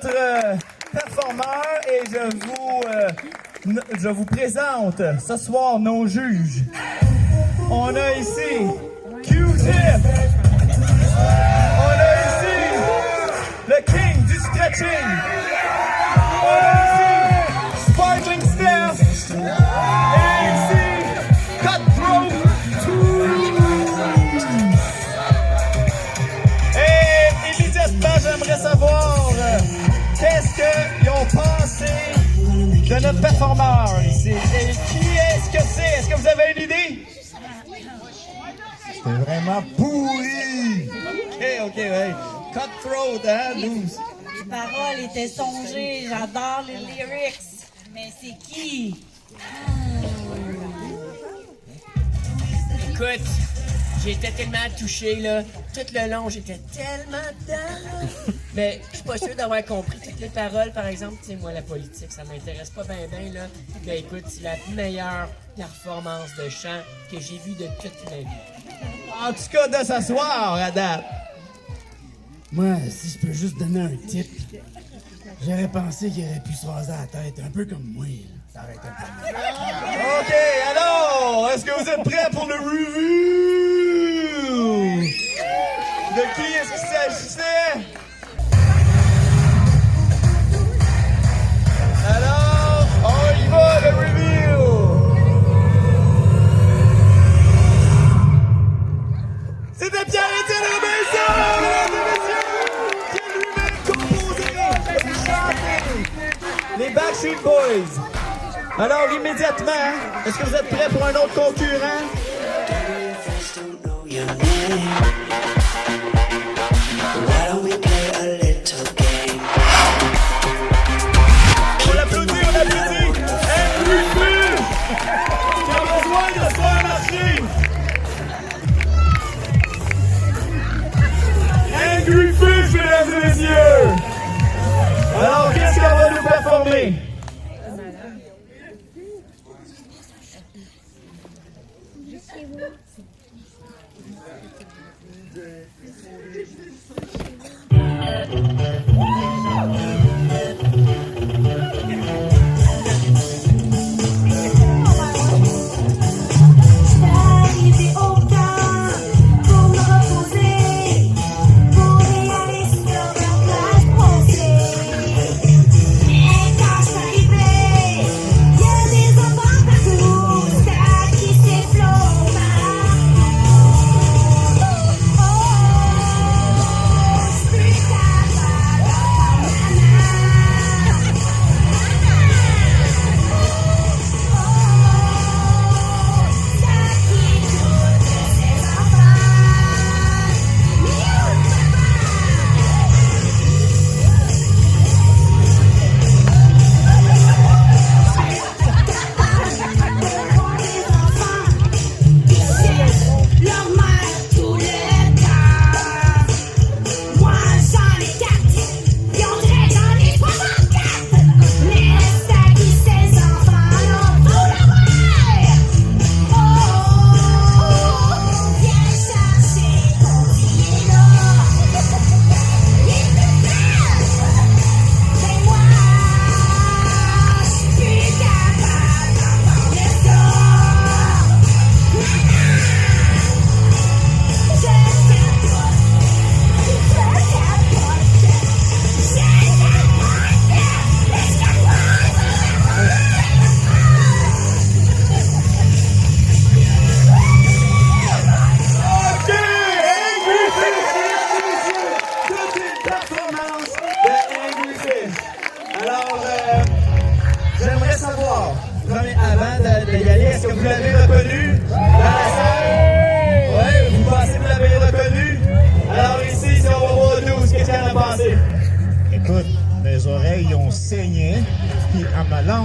notre performeur et je vous présente ce soir nos juges. On a ici Q-Tip. On a ici le king du stretching. On a ici Sparkling Steph. Et ici Cutthroat. Et immédiatement, j'aimerais savoir qu'est-ce qu'ils ont pensé de notre performeur ici. Et qui est-ce que c'est? Est-ce que vous avez une idée? C'était vraiment pourri! OK, ouais. Cutthroat, hein, nous? Les paroles étaient songées, j'adore les lyrics. Mais c'est qui? Écoute, j'étais tellement touché, là. Tout le long, j'étais tellement dedans, là. Mais je suis pas sûr d'avoir compris toutes les paroles, par exemple. Tu sais, moi, la politique, ça m'intéresse pas bien, là. Mais écoute, c'est la meilleure performance de chant que j'ai vue de toute ma vie. En tout cas, de s'asseoir à date. Moi, si je peux juste donner un tip, j'aurais pensé qu'il aurait pu se raser la tête, un peu comme moi. Là. Ça aurait été un peu... OK, alors, est-ce que vous êtes prêts pour le review? De qui est-ce qu'il s'agissait? Alors, on y va, le review! C'était Pierre-Étienne Robinson, mesdames et messieurs, qui lui-même composé et chanté les Backstreet Boys. Alors, immédiatement, est-ce que vous êtes prêts pour un autre concurrent? On l'applaudit, on l'applaudit! Andrew Fish! Qui a besoin de se faire marcher! Andrew Fish, mesdames et messieurs! Alors, qu'est-ce qu'elle va nous performer?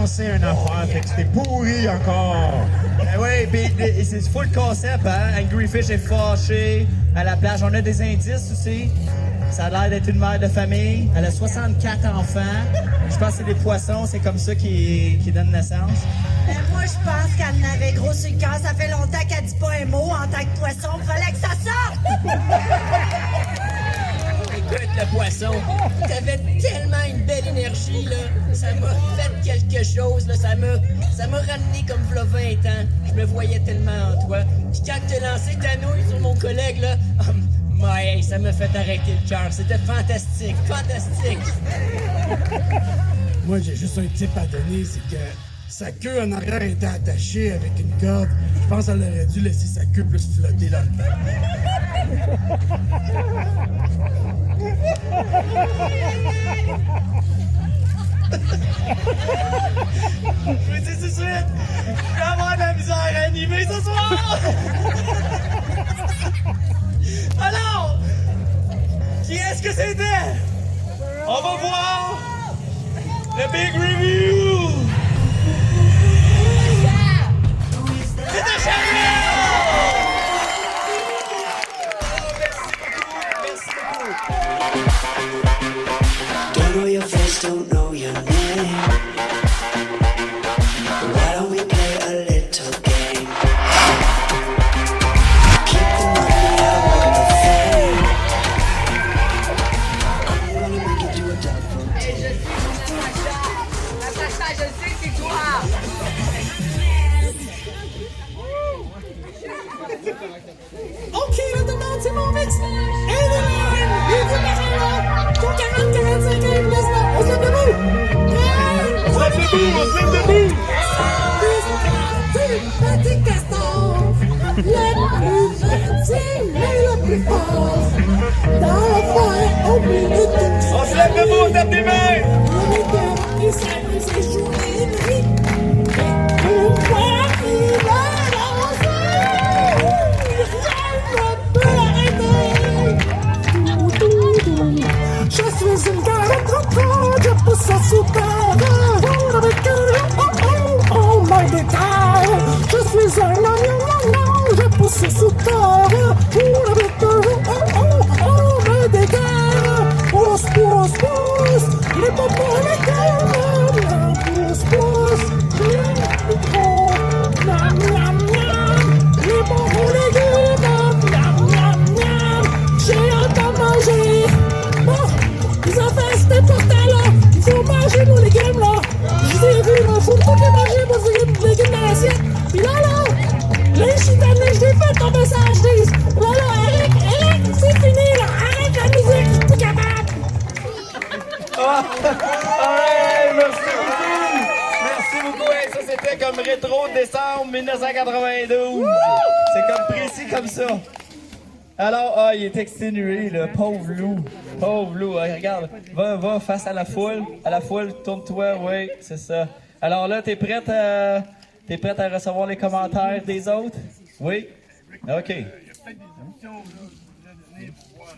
C'est une affaire, fait que c'était pourri encore. Ben oui, puis c'est full concept, hein? Angry Fish est fâché à la plage. On a des indices aussi. Ça a l'air d'être une mère de famille. Elle a 64 enfants. Je pense que c'est des poissons, c'est comme ça qui donnent naissance. Ben moi, je pense qu'elle en avait gros sur le cœur. Ça fait longtemps qu'elle dit pas un mot en tant que poisson. Fallait que ça sorte! Écoute, le poisson, t'avais tellement une belle énergie, là, ça m'a fait quelque chose, là, ça m'a ramené comme v'là 20 ans. Je me voyais tellement en toi. Puis quand t'as lancé ta nouille sur mon collègue, là, hey, ça m'a fait arrêter le cœur. C'était fantastique, fantastique. Moi, j'ai juste un type à donner, c'est que sa queue en arrière était attachée avec une corde. Je pense qu'elle aurait dû laisser sa queue plus flotter dans le vent. Je vous dis tout de suite, je vais avoir de la misère à animer ce soir! Alors, qui est-ce que c'était? On va voir le Big Review! C'était Chariot! Oh, merci beaucoup. Don't know your face, don't know your name. Why don't we play a little game? Keep the money, I want the fame. I'm gonna make you do a double take. Natacha, je sais, c'est toi! OK, là, tout le monde, c'est mon mix! Et de même! Et de même! Ton 40-45 ans, il me laisse là! On se lève debout! On se lève debout! On se lève debout! Petit castor, le plus gentil, mais le plus fort. Dans le fond, au milieu de tout. On se lève debout, on tape des mains! Le cœur, il s'amuse et joue et rit. Pourquoi il va danser? Rien ne peut l'arrêter. Je suis une galette trop, je pousse à sous terre. Avec oh my détail. Je suis un oignon, je pousse sous terre. Avec oh my détail. Pousse, pousse, pousse. Les popos, les gars. Pousse, pousse. Les micros. Miam, miam, miam. Les popos, les gars. Miam, miam, miam. J'ai hâte à manger. Bon, ils ont fait c'était pour là. Il faut manger nos légumes là. Je vous ai vu, il faut tout les manger pour vos légumes dans l'assiette. Puis là, je suis tanné, je l'ai fait ton message, Lise. Là, Eric, c'est fini là. Arrête la musique, je suis plus capable. Hey, merci beaucoup! Merci beaucoup! Hey, ça, c'était comme rétro décembre 1992. C'est comme précis comme ça. Alors, il est exténué, là. Pauvre loup. Pauvre loup. Hey, regarde, va face à la foule. À la foule, tourne-toi, oui, c'est ça. Alors là, t'es prête à recevoir les commentaires des autres? Oui? OK.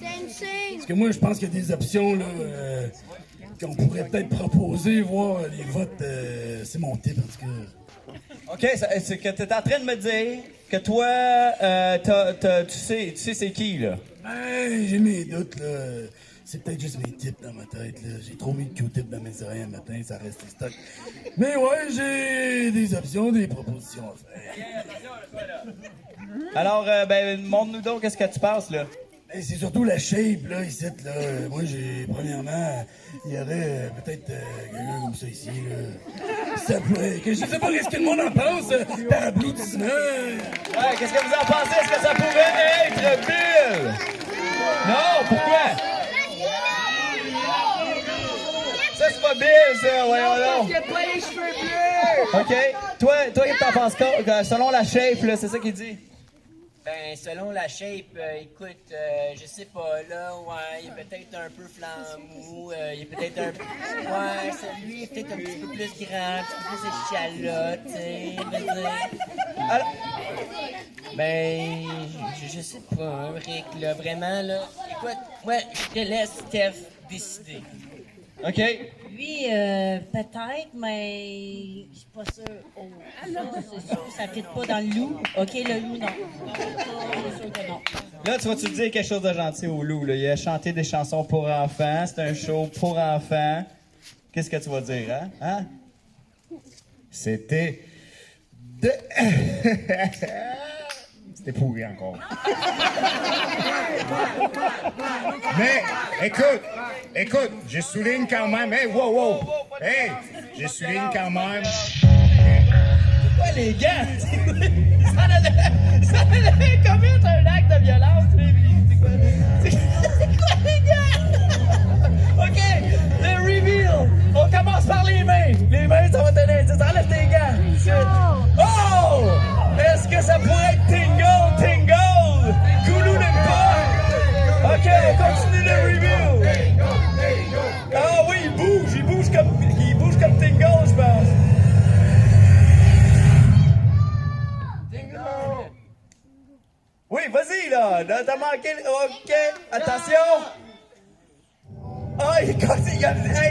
Parce que moi, je pense qu'il y a des options là, qu'on pourrait peut-être proposer, voir les votes. C'est mon type, en tout cas. OK, c'est que t'es en train de me dire que toi, tu sais c'est qui, là? Ben, j'ai mes doutes, là. C'est peut-être juste mes types dans ma tête, là. J'ai trop mis de Q-tips dans mes oreilles un matin, ça reste stock. Mais ouais, j'ai des options, des propositions à faire. Alors, montre-nous donc qu'est-ce que tu penses, là. Ben, c'est surtout la shape, là, ici, là. Moi, premièrement, il y aurait peut-être quelqu'un comme ça ici, là. Ça pourrait, que je sais pas qu'est-ce que le monde en pense, par applaudissement. Ouais, qu'est-ce que vous en pensez? Est-ce que ça pourrait être Bill? Non, pourquoi? Ça, c'est pas Bill, ça, voyons donc. Il a pas les cheveux bleus! OK. Toi, qu'est-ce que t'en penses? Selon la shape, là, c'est ça qu'il dit? Ben, selon la shape, écoute, je sais pas, là, ouais, il est peut-être un peu flambou, il est peut-être un peu... Ouais, lui, il est peut-être un petit peu plus grand, un petit peu plus échalote, tu sais, je veux dire. Alors, Ben, je sais pas, Rick, là, vraiment, là. Écoute, moi, je te laisse, Steph, décider. OK. Lui, peut-être, mais je suis pas sûre. Oh, ça, c'est sûr, ça fit pas dans le loup. OK, le loup, non. C'est sûr que non. Là, tu vas-tu dire quelque chose de gentil au loup, là? Il a chanté des chansons pour enfants, c'est un show pour enfants. Qu'est-ce que tu vas dire, hein? C'était... c'était pourri encore. Mais, écoute, je souligne quand même, hey, wow, hey, je souligne quand même. Ouais, les gars! Ça allait commettre un acte de violence, les filles. C'est quoi, les gars? OK, le reveal. On commence par les mains. Les mains, ça va te donner un indice. Enlève tes gants. Oh! Est-ce que ça pourrait être Tingle? Goulou n'aime pas. OK, on continue le reveal. Ah oui, il bouge comme Tingle, je pense. Oui, vas-y, là. T'as manqué. OK, attention. Ah, hey,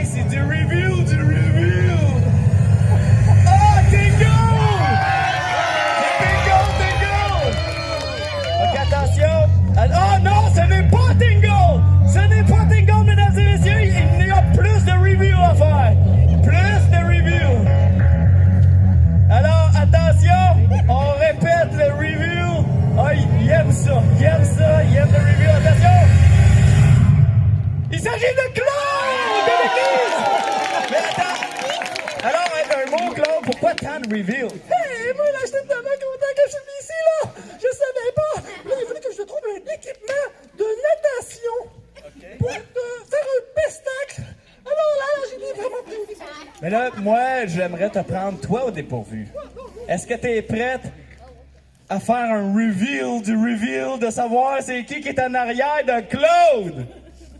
c'est du review. Ah, Tingle! OK, attention. Oh non, ce n'est pas Tingle! Mesdames et messieurs. Il y a plus de review à faire. Plus de review. Alors, attention. On répète le review. Ah, il aime ça. Il aime le review. Attention. Il s'agit de Claude de l'église! Mais attends! Alors, un mot, Claude, pourquoi tant de reveal? Hey, moi, là, j'étais tellement content que je suis venu ici, là! Je savais pas! Là, il fallait que je trouve un équipement de natation pour faire un pestacle! Alors là, j'ai des vraiment pris. Mais là, moi, j'aimerais te prendre, toi, au dépourvu. Est-ce que t'es prête à faire un reveal du reveal de savoir c'est qui est en arrière de Claude?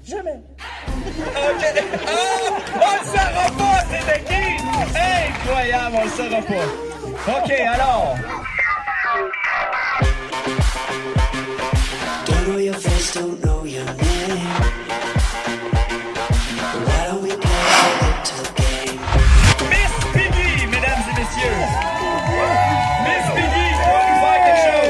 Jamais. OK. Oh, on le saura pas, c'est qui? Incroyable, on le saura pas. OK, alors. Don't know your face, don't know your name. Why don't we play a little game? Miss Piggy, mesdames et messieurs. Miss Piggy, tu vas nous faire quelque chose.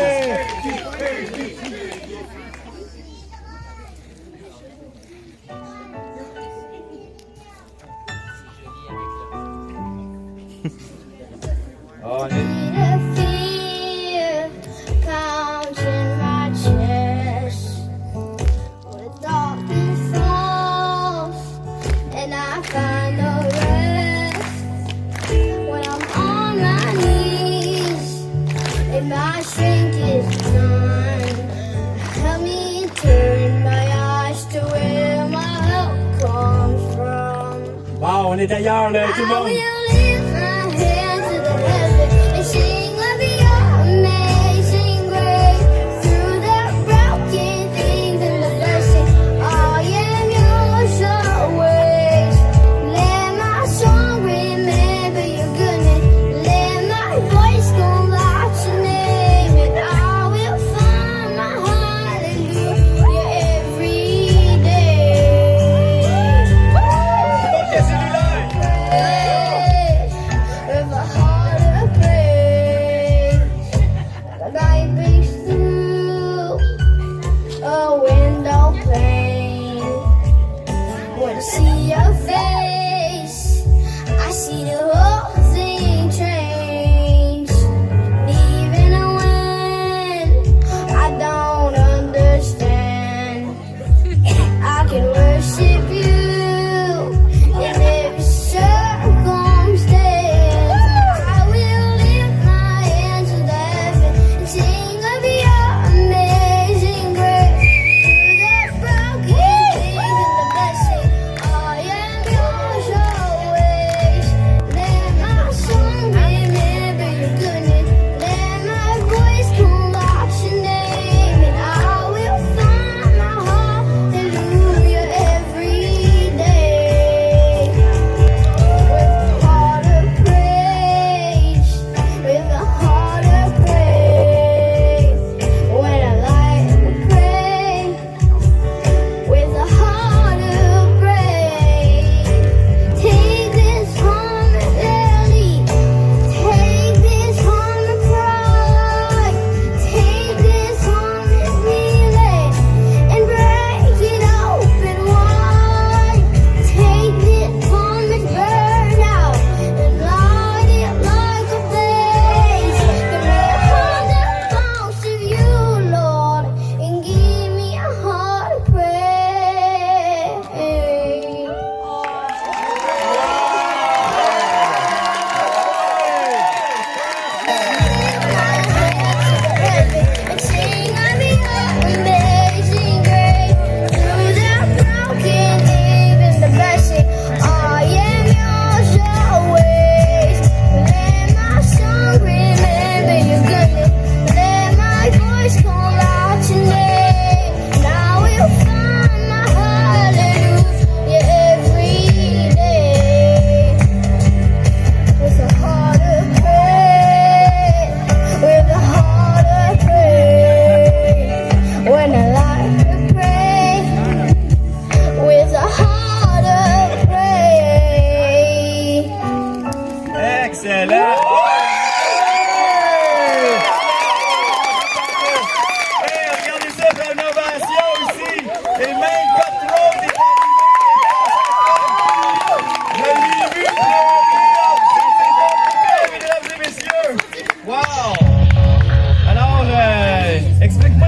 Oh, The fear pounds in my chest when the darkness falls and I find no rest. When I'm on my knees and my strength is gone, help me turn my eyes to where my help comes from. Wow, on est ailleurs, là, tout le I monde. will lift my hands to the heavens and sing of your amazing grace. Through the broken things and the blessings, I am yours always. Let my song remember your goodness. Let my voice go out your name, and I will find my hallelujah every day. OK, cellulaire.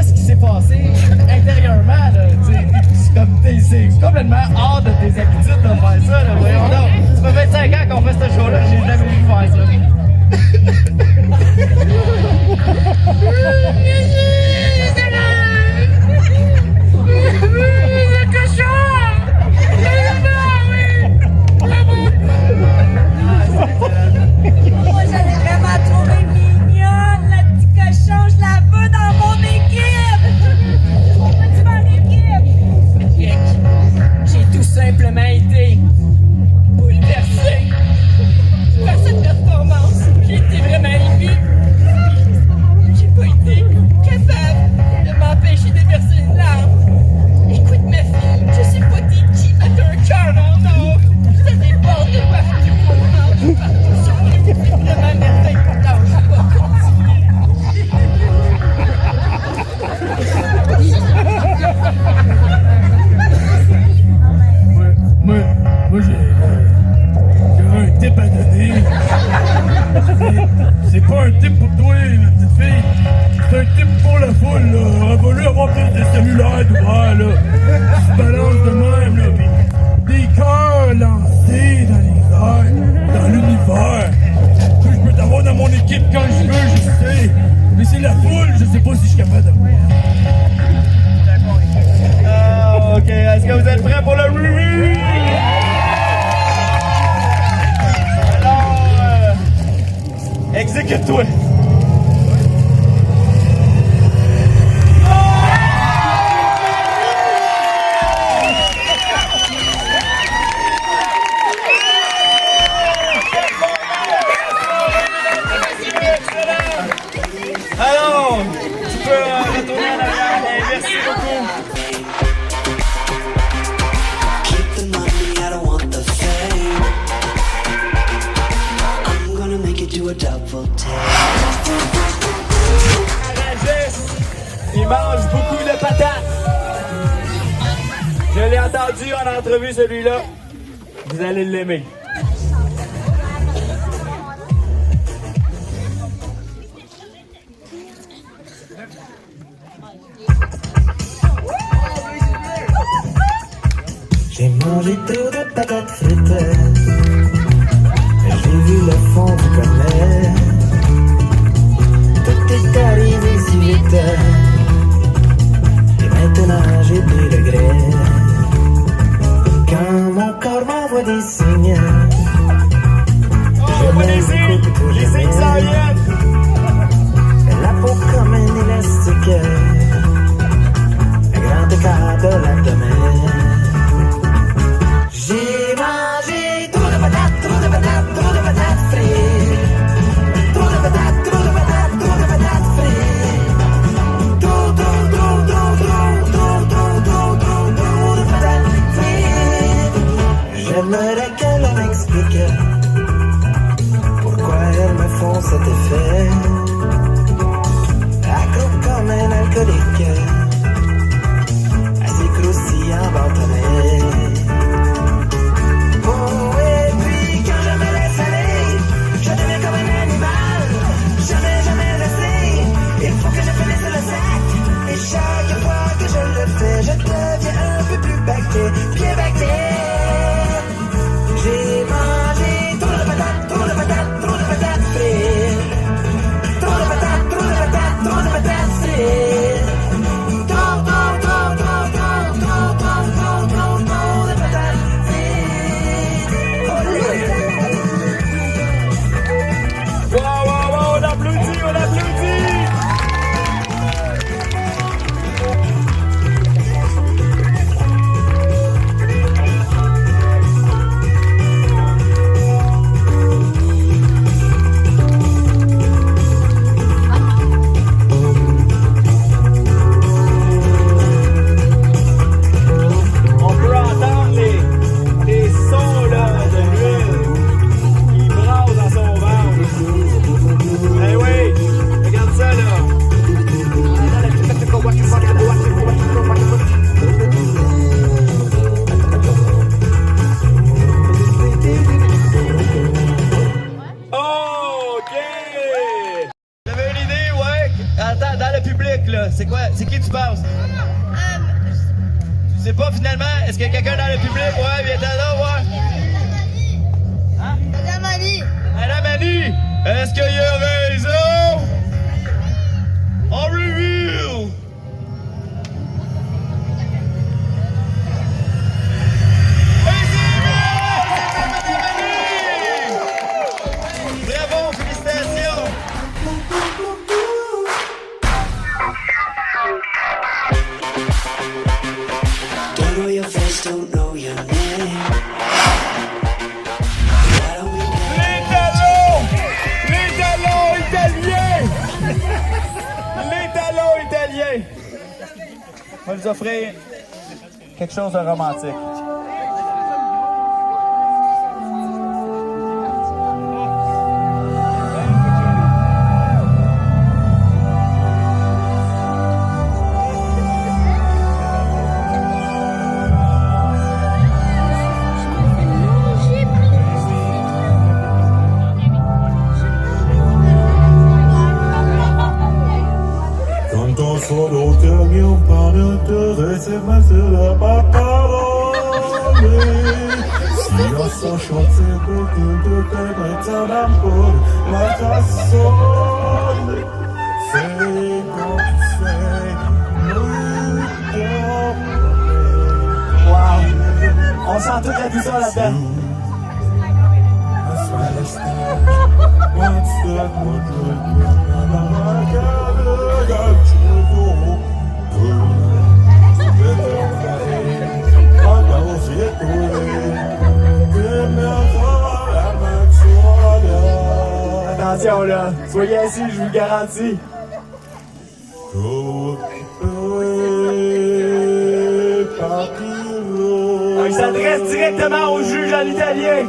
ce qui s'est passé intérieurement, là. C'est complètement hors de tes habitudes de faire ça, là. Voyons donc. Ça fait 25 ans qu'on fait ce show-là, j'ai jamais vu faire ça. Moi, j'allais vraiment trouver mignonne, la petite cochon, je la veux dans mon équipe! On peut-tu faire l'équipe? Rick, j'ai tout simplement été bouleversé par cette performance. J'ai été vraiment ému. J'ai pas été capable de m'empêcher de verser une larme. Écoute ma fille, je sais pas t'es qui, mais t'as un cœur en or. Ça déborde de partout, partout sur nous. C'est vraiment merveilleux pour lâche pas continuer. Moi, j'ai un tip à donner. C'est pas un tip pour toi, ma petite fille. C'est un tip pour la foule, là. On va lui avoir plus de cellulaires d'ouvert, là. Tu te balances de même, là. Pis des cœurs lancés dans les airs, dans l'univers. Puis je peux t'avoir dans mon équipe quand je veux, je sais. Mais c'est la foule, je sais pas si je suis capable d'avoir. OK. Est-ce que vous êtes prêts pour le review? Alors, exécute-toi. Alors, tu peux retourner en arrière. Merci beaucoup. Keep the money, I don't want the fame. I'm gonna make you do a double take. Régis, il mange beaucoup de patates. Je l'ai entendu en entrevue, celui-là. Vous allez l'aimer. J'ai mangé trop de patates frites. J'ai vu le fond du cornet. Tout est arrivé si vite. Et maintenant j'ai des regrets. Quand mon corps m'envoie des signes, je me écoute pour jamais. La peau comme un élastique, un grand écart de l'abdomen. J'ai mangé trop de patates, trop de patates, trop de patates frites. Trop de patates, trop de patates, trop de patates frites. Trop de patates frites. J'aimerais que l'on m'explique pourquoi elles me font cet effet. Accro comme un alcoolique, assez croustillant bâtonnet. Chaque fois que je le fais, je deviens un peu plus bacté, bien bacté. J'ai mangé trop de patates, trop de patates, trop de patates frites. tu penses? Tu sais pas finalement? Est-ce qu'il y a quelqu'un dans le public? Ouais, viens là, ouais. Hein? Madame Annie. Madame Annie, est-ce qu'il y a raison? On review! Bravo, félicitations! Don't know your face, don't know your name. Why don't we Les talons italiens! Les talons italiens! On va vous offrir quelque chose de romantique. Quando solo temi un pane te se me se la parole. Si io so sciolse perché te mezza l'ampore, ma già sole. Sei come sei, Wow! On sent toute la douceur là-dedans. What's that Attention là, soyez assis, je vous garantis. Il s'adresse directement au juge en italien.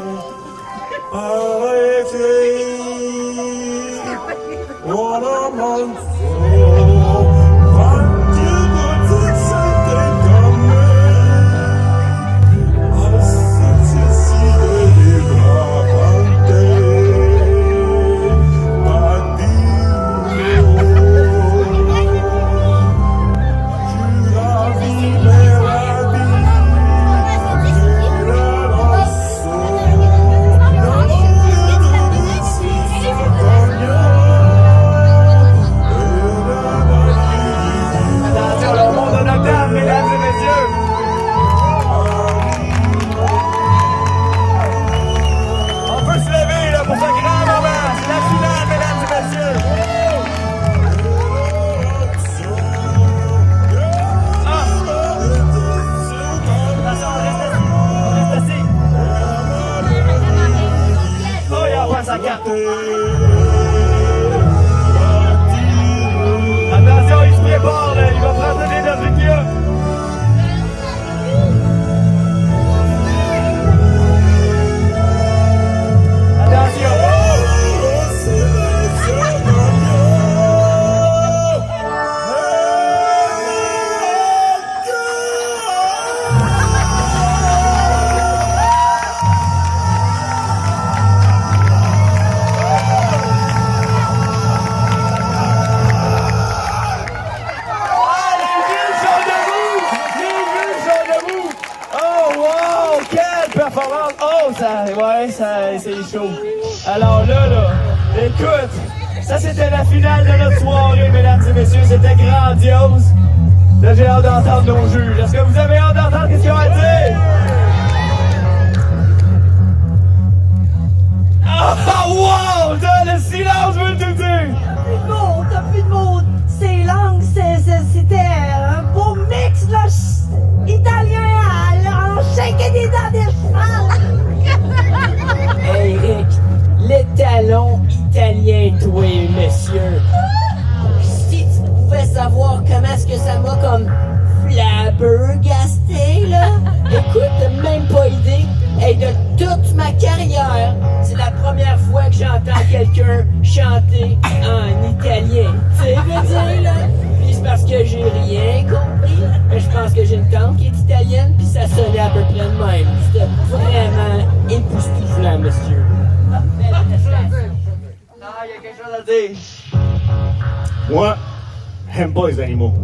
Attention, il se prépare, là. Il va prendre de l'énergie. Attention. C'est chaud. Alors là, écoute, ça c'était la finale de notre soirée, mesdames et messieurs, c'était grandiose. Là, j'ai hâte d'entendre nos juges. Est-ce que vous avez hâte d'entendre ce qu'ils ont à dire? Oh, wow! Le silence veut tout dire! T'as plus de mots. Ces langues, c'était un beau mix, là, italien, là, on shakeait des dents des chevals. Hey, Eric, les talons italiens, toi, monsieur. Si tu pouvais savoir comment est-ce que ça m'a comme flabbergasté, là. Écoute, t'as même pas idée. Hey, de toute ma carrière, c'est la première fois que j'entends quelqu'un chanter en italien. Tu sais, veux dire, là? Puis c'est parce que j'ai rien compris. Mais je pense que j'ai une tante qui est italienne, puis ça sonnait à peu près de même. C'était vraiment époustouflant, monsieur. Ah, il y a quelque chose à dire. Moi, j'aime pas les animaux.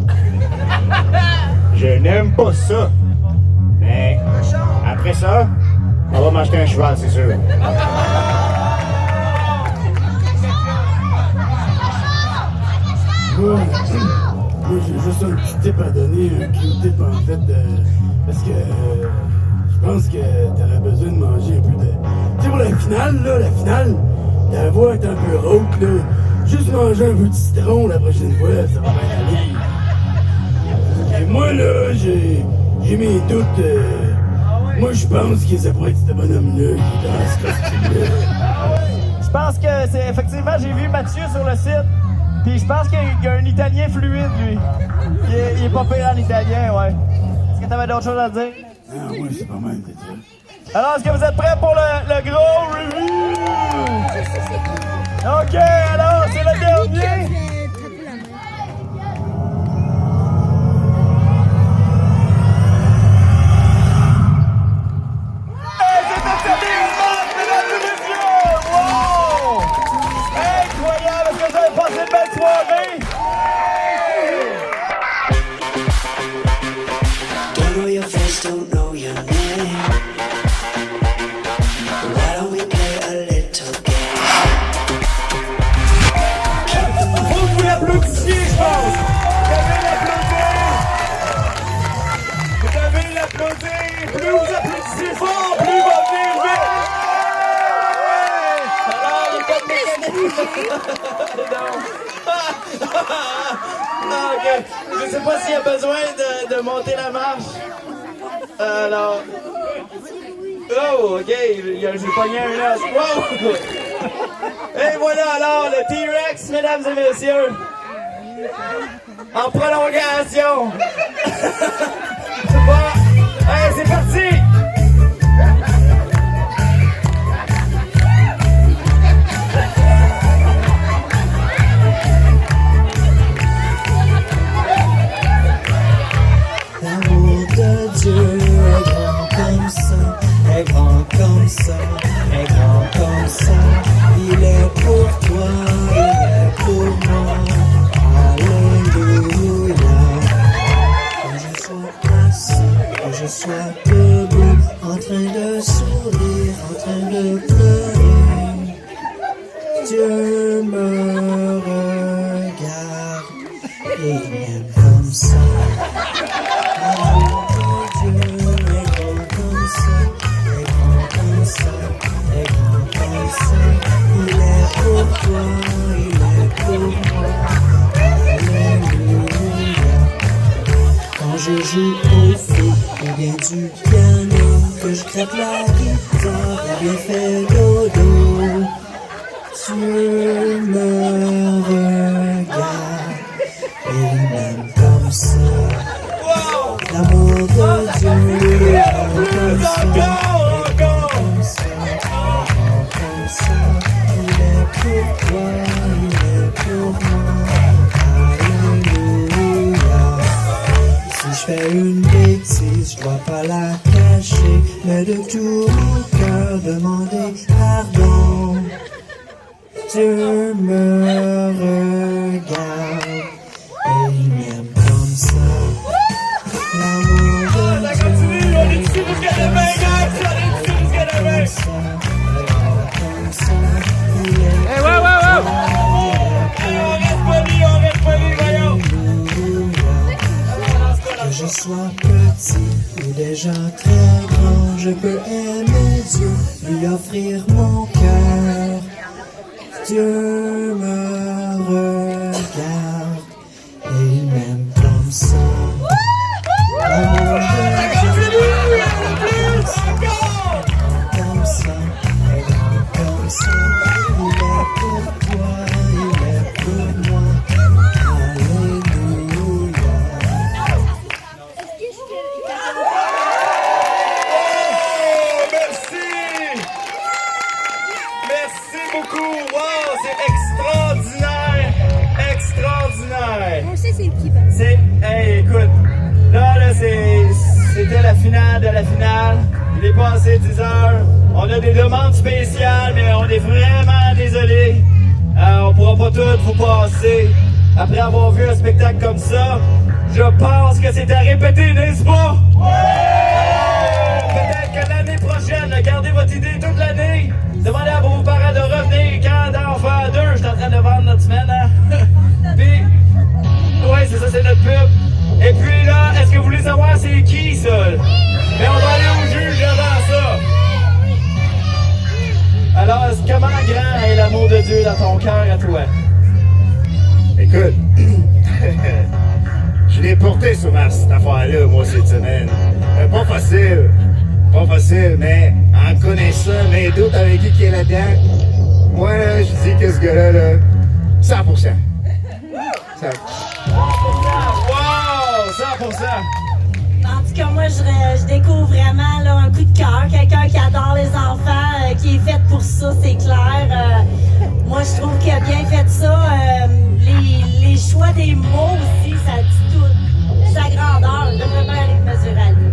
Je n'aime pas ça. Mais après ça, on va m'acheter un cheval, c'est sûr. Moi, j'ai juste un petit tip à donner, un cute tip en fait, parce que je pense que t'aurais besoin de manger un peu de... Tu sais, pour la finale, ta voix est un peu rauque, là. Juste manger un peu de citron la prochaine fois, ça va bien aller. Et moi, là, j'ai mes doutes. Moi, je pense que ça pourrait être ce bonhomme-là qui est dans ce costume-là. Je pense que c'est effectivement, j'ai vu Mathieu sur le site. Puis je pense qu'il y a un italien fluide, lui. Il est pas pire en italien, ouais. Est-ce que t'avais d'autres choses à dire? Ah oui, c'est pas mal, t'as dit. Alors, est-ce que vous êtes prêts pour le gros review? OK, alors, c'est le dernier. Et c'était terminé, mesdames et messieurs! Wow! Incroyable! Est-ce que vous avez passé une belle soirée? Don't know your face, don't know your name. Why don't we play a little game? Faut que vous l'applaudissiez, je pense! Vous devez l'applaudir! Plus vous applaudissez fort, plus il va venir vite! Alors, il n'y a pas de mécanisme! Ok. Je sais pas s'il y a besoin de monter la marche. Alors... Oh, ok, j'ai pogné un os. Wow! Et voilà alors le T-Rex, mesdames et messieurs. En prolongation. Bon, hey, c'est parti! L'amour de Dieu est grand comme ça, est grand comme ça, est grand comme ça. Il est pour toi, il est pour moi. Alléluia. Que je sois assis, que je sois debout, en train de sourire, en train de pleurer. Dieu me regarde et il m'aime comme ça. Il est pour toi, il est pour moi. Alléluia. Quand je joue au foot ou bien du piano, que je crête la guitare ou bien fais dodo, Dieu me regarde et il m'aime comme ça. L'amour de Dieu est comme ça. Il est pour toi, il est pour moi. Alléluia. Si je fais une bêtise, je dois pas la cacher, mais de tout mon cœur demander pardon. Dieu me regarde et il m'aime comme ça. L'amour de Dieu est comme ça. Hey, wow! On reste poli, voyons! Que je sois petit ou déjà très grand, je peux aimer Dieu, lui offrir mon cœur. Dieu me regarde et il m'aime comme ça. L'amour de Dieu est comme ça, comme ça. Il est pour toi, il est pour moi. Alléluia. Merci! Merci beaucoup! Wow, c'est extraordinaire! Extraordinaire! On sait c'est qui, Hey, écoute, là, c'était la finale de la finale. Il est passé 10 heures. On a des demandes spéciales, mais on est vraiment désolé. On pourra pas tout vous passer. après avoir vu un spectacle comme ça, je pense que c'est à répéter, n'est-ce pas? Peut-être que l'année prochaine, gardez votre idée toute l'année. Demandez à vos parents de revenir quand d'en faire 2. Je suis en train de vendre notre semaine, hein? Puis, ouais, c'est ça, c'est notre pub. Et puis là, est-ce que vous voulez savoir c'est qui, ça? Mais on va aller au juge avant ça. Alors, comment grand est l'amour de Dieu dans ton cœur à toi? Écoute, je l'ai porté sur cette affaire-là, moi, cette semaine. Pas facile, mais en connaissant mes doutes avec qui est là-dedans, moi, là, je dis que ce gars-là, là, 100%. Wow! 100%! En tout cas, moi, je découvre vraiment là, un coup de cœur. Quelqu'un qui adore les enfants, qui est fait pour ça, c'est clair. Moi, je trouve qu'il a bien fait ça. Les choix des mots aussi, ça dit tout. Sa grandeur, je devrais bien aller mesurer à lui.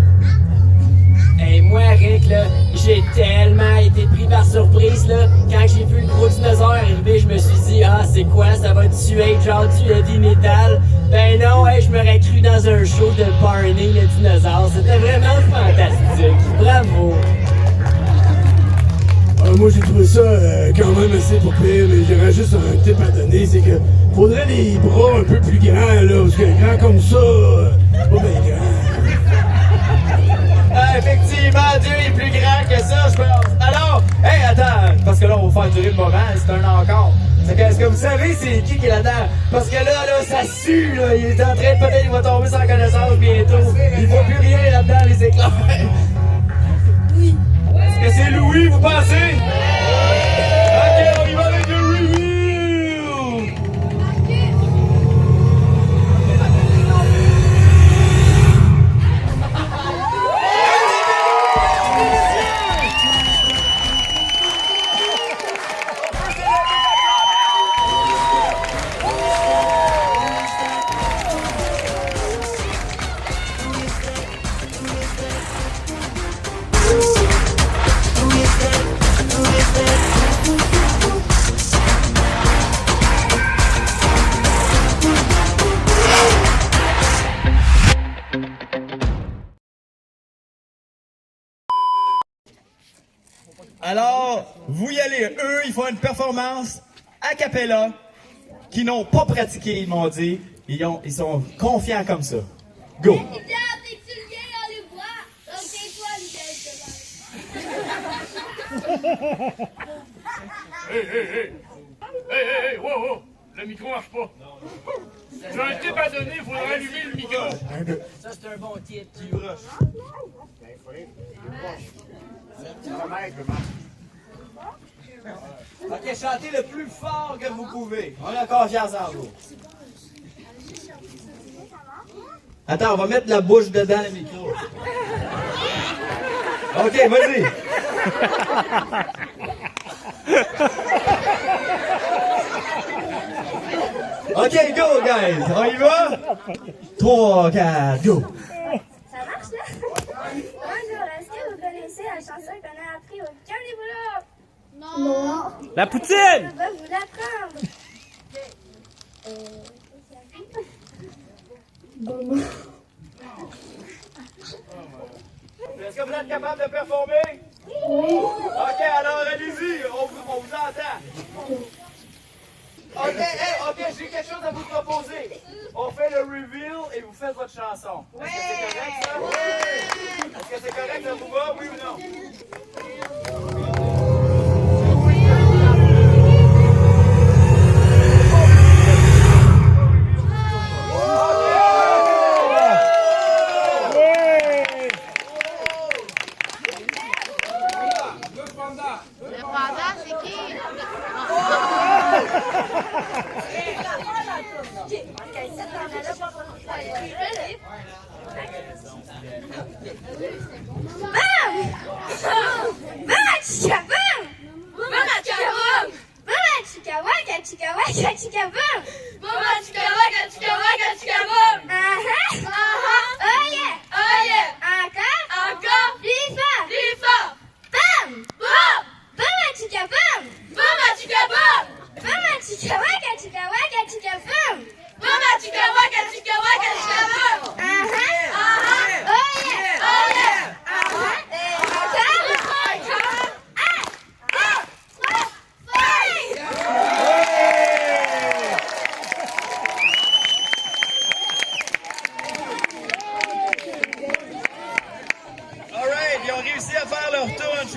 Hey, moi, Rick, là, j'ai tellement été pris par surprise, là. Quand j'ai vu le gros dinosaure arriver, je me suis dit, ah, c'est quoi, ça va-tu être genre du heavy metal? Ben non, hey, je m'aurais cru dans un show de Barney, le dinosaure. C'était vraiment fantastique. Bravo! Moi, j'ai trouvé ça quand même assez pas pire, mais j'aurais juste un tip à donner, c'est que faudrait des bras un peu plus grands, là, parce qu'un grand comme ça, pas bien grand. Effectivement, Dieu est plus grand que ça, je pense. Alors, hey, attends, parce que là, on va faire durer le moment, c'est un encore. C'est que, est-ce que vous savez c'est qui est là-dedans? Parce que là, ça sue, là. Il est en train de peut-être, il va tomber sans connaissance bientôt. Il voit plus rien là-dedans, les éclairs. Oui. Est-ce que c'est Louis, vous pensez? Ok, on y va avec le review! Alors, vous y allez. Eux, ils font une performance a cappella qu'ils n'ont pas pratiqué, ils m'ont dit. Ils sont confiants comme ça. Go! Hey, wow, le micro marche pas. J'ai un tip à donner, il faudrait allumer le micro. Ça, c'est un bon tip. Tu rushes. Ok, chantez le plus fort que vous pouvez. On a confiance en vous. Attends, on va mettre la bouche dedans le micro. Ok, vas-y. Ok, go, guys. On y va? 3, 4, go. Ça marche là? Bonjour, est-ce que vous connaissez la chanson qu'on a appris au Calibolo? Non. La poutine! Je vais vous l'apprendre. Est-ce que vous êtes capable de performer? Oui. Ok, alors allez-y, on vous entend. Ok, j'ai quelque chose à vous proposer. On fait le reveal et vous faites votre chanson. Est-ce que c'est correct ça? Oui. Est-ce que c'est correct, ça vous va, oui ou non?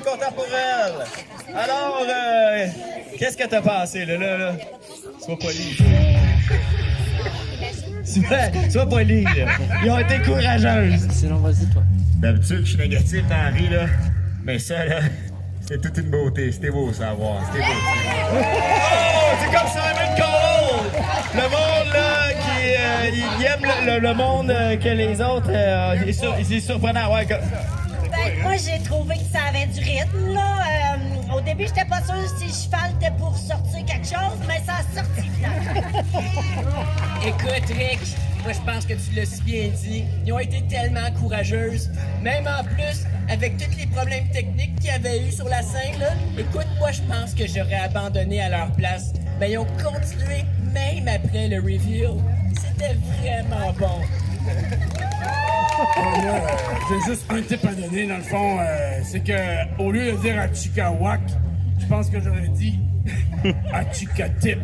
content pour elle. Alors, qu'est-ce que t'as pensé, là? Sois poli. Sois poli, là. Ils ont été courageuses. Sinon, vas-y, toi. D'habitude, je suis négatif dans la vie, là. Mais ça, là, c'était toute une beauté. C'était beau, ça à voir. C'était beau. Oh, c'est comme Simon Cowell! Le monde, là, il aime le monde que les autres. C'est surprenant, ouais. Ben, moi, j'ai trouvé que ça avait du rythme, là. Au début, j'étais pas sûre si le cheval était pour sortir quelque chose, mais ça a sorti finalement. Écoute, Rick, moi je pense que tu l'as si bien dit. Ils ont été tellement courageuses. Même en plus, avec tous les problèmes techniques qu'il y avait eu sur la scène, là, écoute, moi je pense que j'aurais abandonné à leur place. Mais ils ont continué même après le reveal. C'était vraiment bon. J'ai juste un tip à donner, dans le fond, c'est que au lieu de dire à Chicawack, je pense que j'aurais dit à Chicatip.